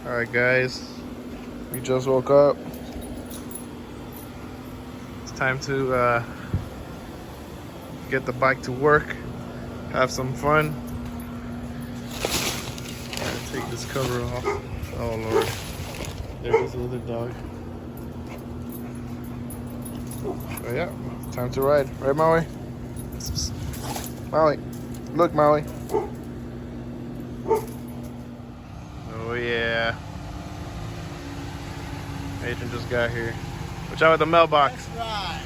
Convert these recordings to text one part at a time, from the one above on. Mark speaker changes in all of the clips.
Speaker 1: Alright guys, we just woke up. It's time to get the bike to work, have some fun. Gotta take this cover off. Oh lord, there goes the other dog. Oh yeah, time to ride. Right, Maui? Maui, look, Maui. Oh yeah. Adrian just got here. Watch out with the mailbox.
Speaker 2: That's right.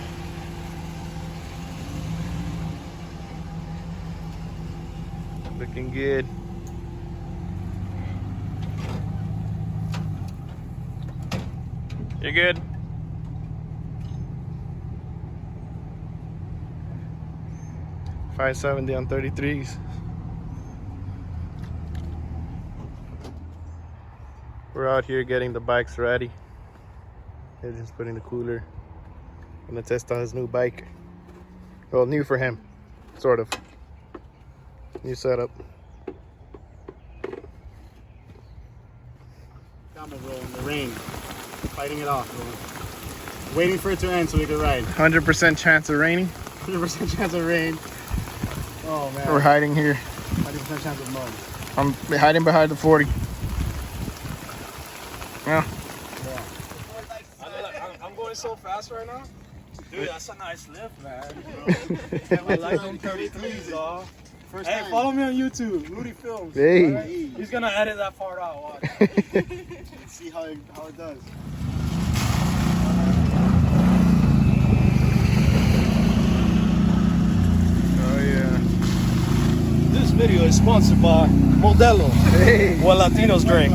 Speaker 1: Looking good. You good? $570 on 33s. We're out here getting the bikes ready. Adrian's putting the cooler. Gonna test out his new bike. Well, new for him, sort of. New setup.
Speaker 2: Camera roll in the rain. Fighting it off, bro. Waiting for it to end so we can ride.
Speaker 1: 100% chance of raining.
Speaker 2: 100% chance of rain. Oh man.
Speaker 1: We're hiding here.
Speaker 2: 100% chance of mud.
Speaker 1: I'm hiding behind the 40. Yeah.
Speaker 3: I'm going so fast right now. Dude, that's a nice lift, man. I like them 33s, dog. Hey, follow me on YouTube, Rudy Films.
Speaker 1: Hey.
Speaker 2: Right?
Speaker 3: He's gonna edit that part out. Watch.
Speaker 2: Let's see how it does.
Speaker 1: Oh yeah.
Speaker 3: This video is sponsored by Modelo.
Speaker 1: Hey.
Speaker 3: What Latinos drink.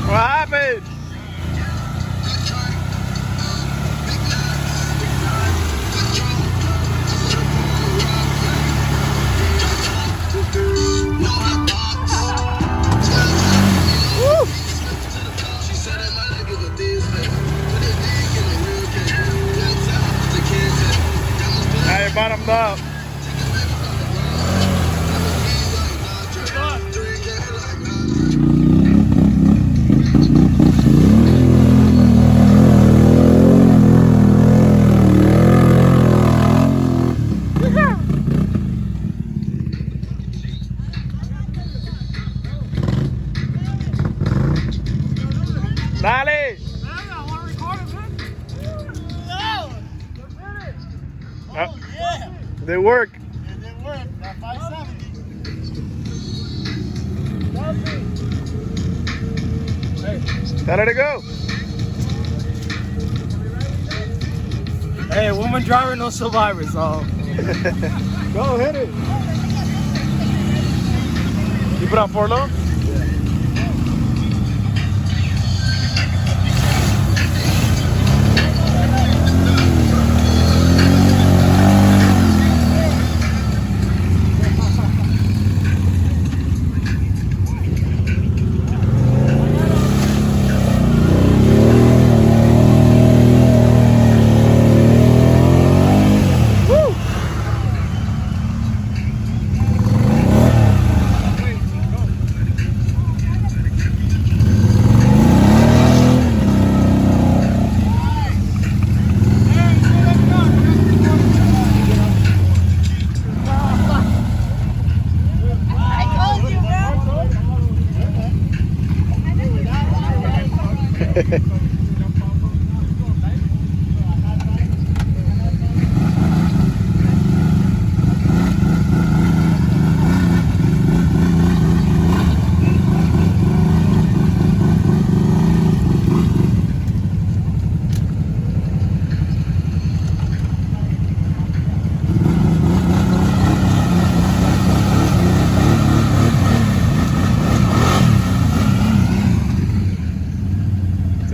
Speaker 1: What happened? Now you're bottomed up. Dale!
Speaker 2: Oh yeah!
Speaker 1: They work.
Speaker 2: It didn't work. Got 570.
Speaker 1: How did it go?
Speaker 3: Hey, woman driver, no survivor, so.
Speaker 2: Go hit it.
Speaker 1: You put on 4 low?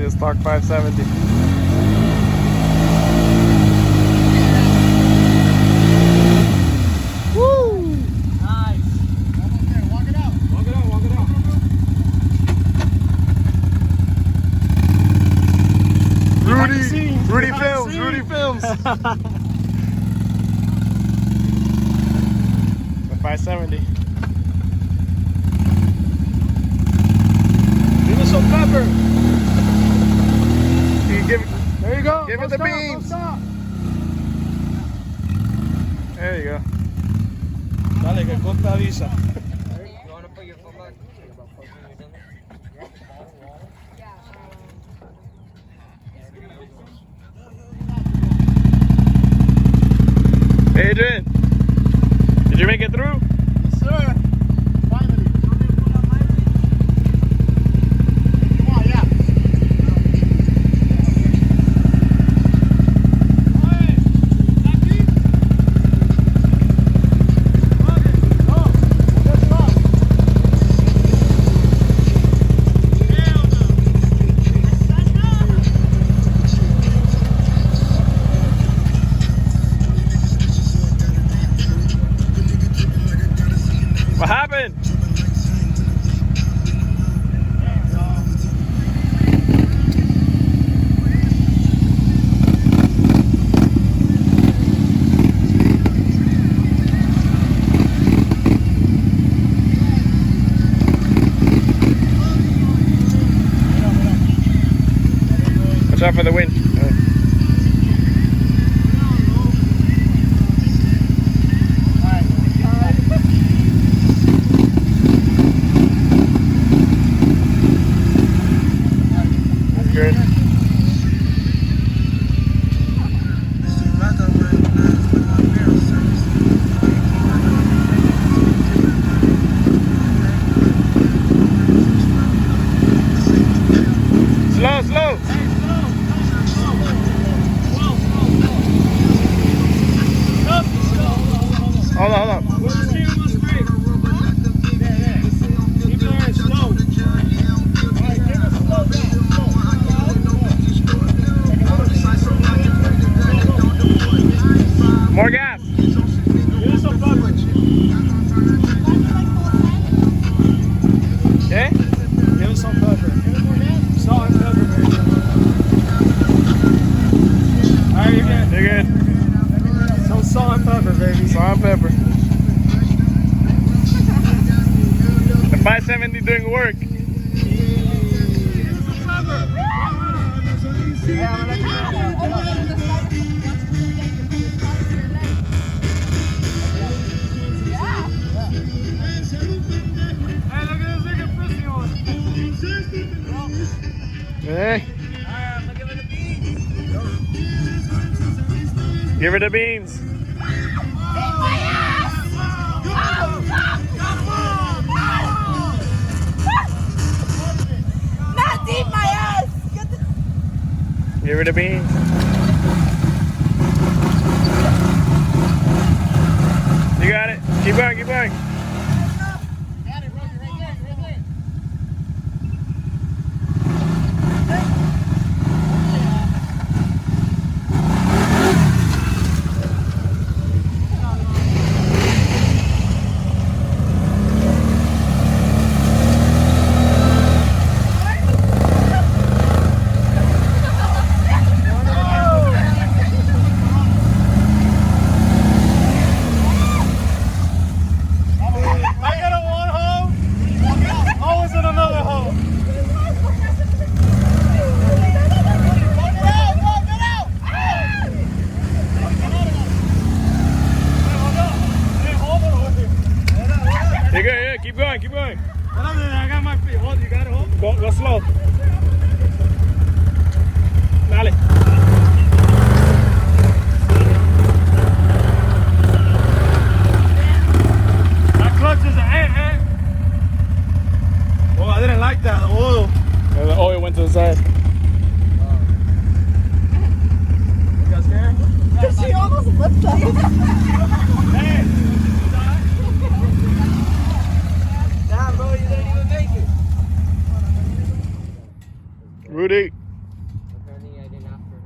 Speaker 1: Stock 570. Rudy Films. Rudy Films. The 570.
Speaker 3: Give us some pepper.
Speaker 1: You can give it.
Speaker 3: There you go.
Speaker 1: Give it
Speaker 3: Don't
Speaker 1: the
Speaker 3: stop,
Speaker 1: beans.
Speaker 3: don't stop.
Speaker 1: There you go.
Speaker 3: Dale, que el corte avisa.
Speaker 1: Adrian, did you make it through?
Speaker 2: Yes, sir. Finally. Come on, yeah.
Speaker 1: What happened? Watch out for the wind. Good. Slow, slow. Hold on, hold on. More gas. Okay?
Speaker 3: Give us some pepper. Salt and pepper, baby. Alright, you're good.
Speaker 1: You're good.
Speaker 3: Some salt and pepper, baby.
Speaker 1: Salt and pepper. The 570 doing work. Hey. Give her the beans.
Speaker 4: Not deep my ass. Get the
Speaker 1: Give her the beans. You got it. Keep going, keep going.
Speaker 2: Got it, Rosie, right there, right there.
Speaker 3: I got a one hole. Always in another hole.
Speaker 1: You're good, yeah, keep going, keep going.
Speaker 3: I got my feet. Hold, you got it, hold.
Speaker 1: Go slow. Dale.
Speaker 3: That clutch is an Oh, I didn't like that. Oh.
Speaker 1: The oil went to the side.
Speaker 3: You guys scared?
Speaker 4: She almost flipped us.
Speaker 3: Hey.
Speaker 4: Damn, bro, you didn't even make it.
Speaker 1: Rudy.
Speaker 5: Apparently, I didn't ask for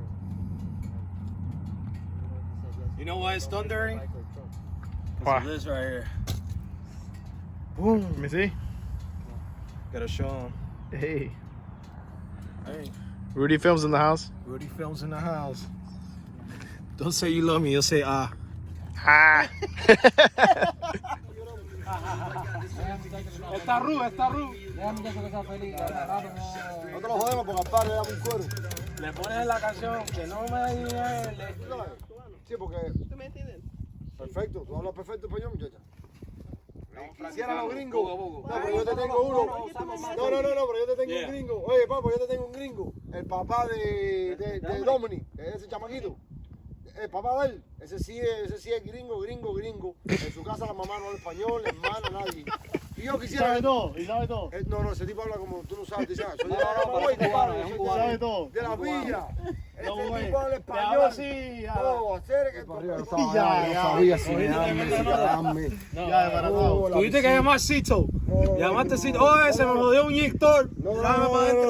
Speaker 5: her.
Speaker 3: You know why it's thundering?
Speaker 1: Why?
Speaker 3: Because of this right here.
Speaker 1: Let me see.
Speaker 3: Gotta show them.
Speaker 1: Hey.
Speaker 3: Hey.
Speaker 1: Rudy Films in the house.
Speaker 3: Rudy Films in the house. Don't say you love me, you'll say ah.
Speaker 1: Ah.
Speaker 3: Está Ru.
Speaker 5: Déjame que eso que sea feliz.
Speaker 6: No te lo jodemos porque al padre le damos un cuero.
Speaker 3: Le pones la canción que no me
Speaker 6: Sí, porque.
Speaker 4: ¿Tú me entiendes?
Speaker 6: Perfecto, tú hablas perfecto español, muchacha. Quisiera los gringos. No, pero yo te tengo uno. No, pero yo te tengo un gringo. Oye, papo, yo te tengo un gringo. El papá de Dominic, ese chamaquito. El papá de él, ese sí es gringo. En su casa la mamá no habla español, la hermana, nadie. Y yo quisiera.
Speaker 2: ¿Y sabe todo?
Speaker 6: No, ese tipo habla como tú no sabes, dice, soy de la
Speaker 2: ¿Sabe todo?
Speaker 6: de la villa.
Speaker 2: No,
Speaker 6: Ese
Speaker 2: güey.
Speaker 6: tipo habla
Speaker 2: Te habla
Speaker 6: español.
Speaker 2: así, ya.
Speaker 6: No, hacer que
Speaker 2: Ya,
Speaker 6: sabía si me dame, si me dame.
Speaker 2: Ya, desbaratado.
Speaker 3: Tú viste que llamar Cito. Llamaste Cito. Oye, se me jodió un Héctor.
Speaker 6: No,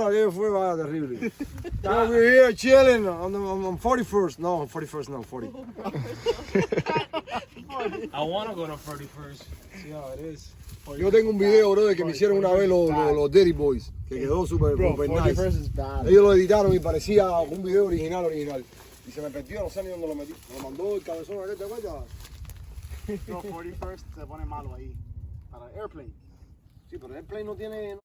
Speaker 6: aquello fue terrible. No, we're here chilling on 41st. No, on 41st, no, 40.
Speaker 3: I want to go to 31st. See how it is.
Speaker 6: Yo tengo un video, bro, de que me hicieron una vez los Dirty Boys, que quedó súper nice.
Speaker 2: is bad.
Speaker 6: Ellos lo editaron y parecía un video original. Y se me perdió, no sé ni dónde lo metí. Me lo mandó el cabezón aquel, ¿te acuerdas?
Speaker 2: No, 41st se pone malo ahí. Para Airplane.
Speaker 6: Sí, pero el Airplane no tiene...